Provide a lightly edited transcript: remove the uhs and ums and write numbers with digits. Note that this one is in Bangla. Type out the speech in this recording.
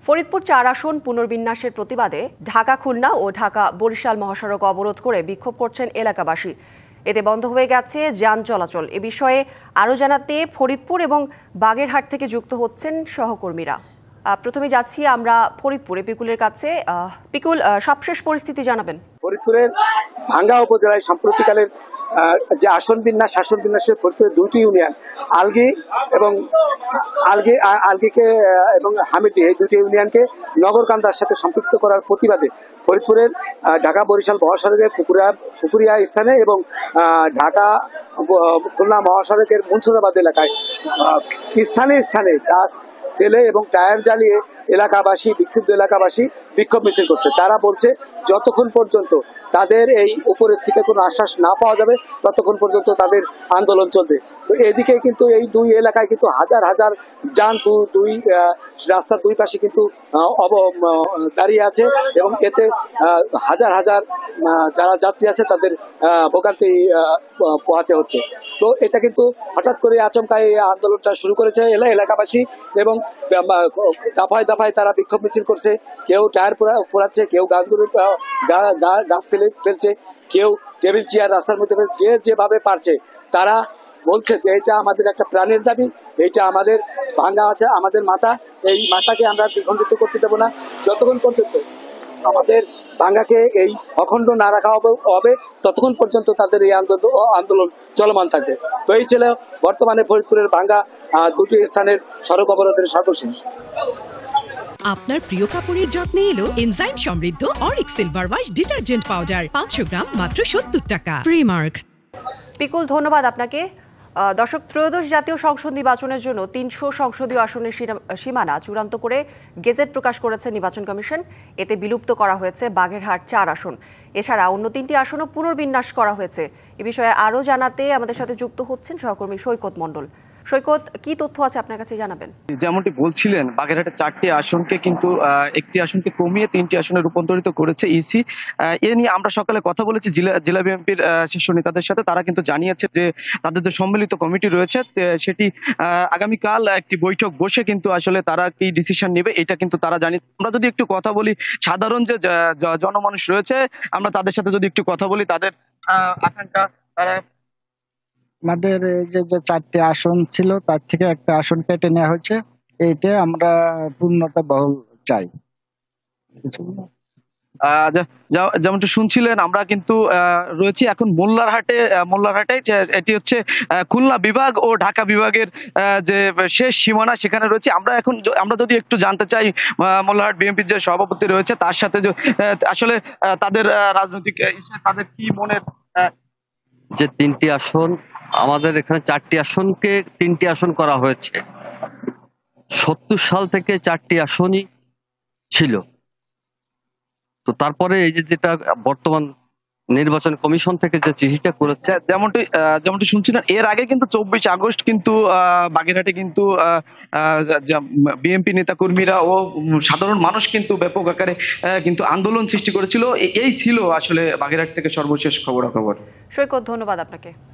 ফরিদপুর ৪ আসন পুনর্বিন্যাসের প্রতিবাদে ঢাকা খুলনা ও ঢাকা বরিশাল মহাসড়ক অবরোধ করে বিক্ষোভ করছেন এলাকাবাসী। এতে বন্ধ হয়ে গেছে যান চলাচল। এ বিষয়ে আরও জানাতে ফরিদপুর এবং বাগেরহাট থেকে যুক্ত হচ্ছেন সহকর্মীরা। প্রথমে যাচ্ছি আমরা ফরিদপুরে পিকুলের কাছে। পিকুল, সবশেষ পরিস্থিতি জানাবেন। ফরিদপুরের ভাঙ্গা উপজেলায় সাম্প্রতিককালের যে আসন বিন্যাসের ফরিদপুরের দুটি ইউনিয়ন আলগি এবং আলগিকে এবং হামিদি, এই দুটি ইউনিয়নকে নগরকান্দার সাথে সম্পৃক্ত করার প্রতিবাদে ফরিদপুরের ঢাকা বরিশাল মহাসড়কের পুকুরিয়া স্থানে এবং ঢাকা খুলনা মহাসড়কের মুন্সিদাবাদ এলাকায় স্থানে গাছ ফেলে এবং টায়ার জ্বালিয়ে বিক্ষুব্ধ এলাকাবাসী বিক্ষোভ মিছিল করছে। তারা বলছে যতক্ষণ পর্যন্ত তাদের এই উপরের থেকে কোনো আশ্বাস না পাওয়া যাবে ততক্ষণ পর্যন্ত তাদের আন্দোলন চলবে। তো এদিকে কিন্তু এই দুই এলাকায় কিন্তু হাজার হাজার যান দুই রাস্তার দুই পাশে কিন্তু দাঁড়িয়ে আছে এবং এতে হাজার হাজার যারা যাত্রী আছে তাদের ভোগান্তি পোহাতে হচ্ছে। তো এটা কিন্তু হঠাৎ করে আচমকা এই আন্দোলনটা শুরু করেছে এলাকাবাসী এবং দফায় দফায় তারা বিক্ষোভ মিছিল করছে। কেউ টায়ার পোড়াচ্ছে, কেউ গাছ ফেলছে, কেউ টেবিল চেয়ার রাস্তার মধ্যে যেভাবে পারছে তারা বলছে যে এটা আমাদের একটা প্রাণের দাবি, এইটা আমাদের ভাঙ্গা আছে, আমাদের মাথা, এই মাথাকে আমরা দ্বিখণ্ডিত করতে দেবো না যতক্ষণ পর্যন্ত আমাদের ভাঙ্গাকে এই অখণ্ড না রাখা হবে ততক্ষণ পর্যন্ত তাদের এই আন্দোলন চলমান থাকবে। তো এই ছিল বর্তমানে ফরিদপুরের ভাঙ্গা দুটি স্থানের সড়ক অবরোধের সর্বশেষ। আপনার প্রিয় কাপড়ের যত্নে এলো এনজাইম সমৃদ্ধ Arik silver wash detergent powder 500 গ্রাম মাত্র 70 টাকা। প্রিমার্ক। পিকুল, ধন্যবাদ আপনাকে। দর্শক, ত্রয়োদশ জাতীয় সংসদ নির্বাচনের জন্য 300 সংসদীয় আসনের সীমানা চূড়ান্ত করে গেজেট প্রকাশ করেছে নির্বাচন কমিশন। এতে বিলুপ্ত করা হয়েছে বাগেরহাট 4 আসন। এছাড়া অন্য 3টি আসনও পুনর্বিন্যাস করা হয়েছে। এ বিষয়ে আরও জানাতে আমাদের সাথে যুক্ত হচ্ছেন সহকর্মী সৈকত মণ্ডল। সৈকত, কি তথ্য আছে আপনার কাছে জানাবেন? যেমনটি বলছিলেন, বাগেরহাটের 4টি আসনকে কিন্তু একটি আসনকে কমিয়ে 3টি আসনে রূপান্তরিত করেছে ইসি। এ নিয়ে আমরা সকালে কথা বলেছি জেলা বিএনপির শীর্ষ নেতাদের সাথে। তারা কিন্তু জানিয়েছে যে তাদের যে সম্মিলিত কমিটি রয়েছে সেটি আগামীকাল একটি বৈঠক বসে কিন্তু আসলে তারা কি ডিসিশন নেবে এটা কিন্তু তারা জানি। আমরা যদি একটু কথা বলি সাধারণ যে জনমানুষ রয়েছে, আমরা তাদের সাথে যদি একটু কথা বলি তাদের আকাঙ্ক্ষা, তারা আমাদের যে 4টি আসন ছিল তার থেকে একটা আসন কেটে নেওয়া হয়েছে, এইটা আমরা পূর্ণতা বহাল চাই। যেমনটা শুনছিলেন, আমরা কিন্তু রয়েছি এখন মোল্লারহাটে। এটি হচ্ছে খুলনা বিভাগ ও ঢাকা বিভাগের যে শেষ সীমানা, সেখানে রয়েছে। আমরা যদি একটু জানতে চাই মোল্লারহাট বিএনপির যে সভাপতি রয়েছে তার সাথে আসলে তাদের রাজনৈতিক তাদের কি মনের যে 3টি আসন, আমাদের এখানে 4টি আসনকে 3টি আসন করা হয়েছে। 70 সাল থেকে 4টি আসনই ছিল। তো তারপরে এই যেটা বর্তমান নির্বাচন কমিশন থেকে যে চিঠিটা করেছে, যেমনটি শুনছিলেন, এর আগে কিন্তু 24 আগস্ট কিন্তু বাগেরহাটে কিন্তু বিএনপি নেতাকর্মীরা ও সাধারণ মানুষ কিন্তু ব্যাপক আকারে কিন্তু আন্দোলন সৃষ্টি করেছিল। এই ছিল আসলে বাগেরহাট থেকে সর্বশেষ খবরাখবর। সৈকত, ধন্যবাদ আপনাকে।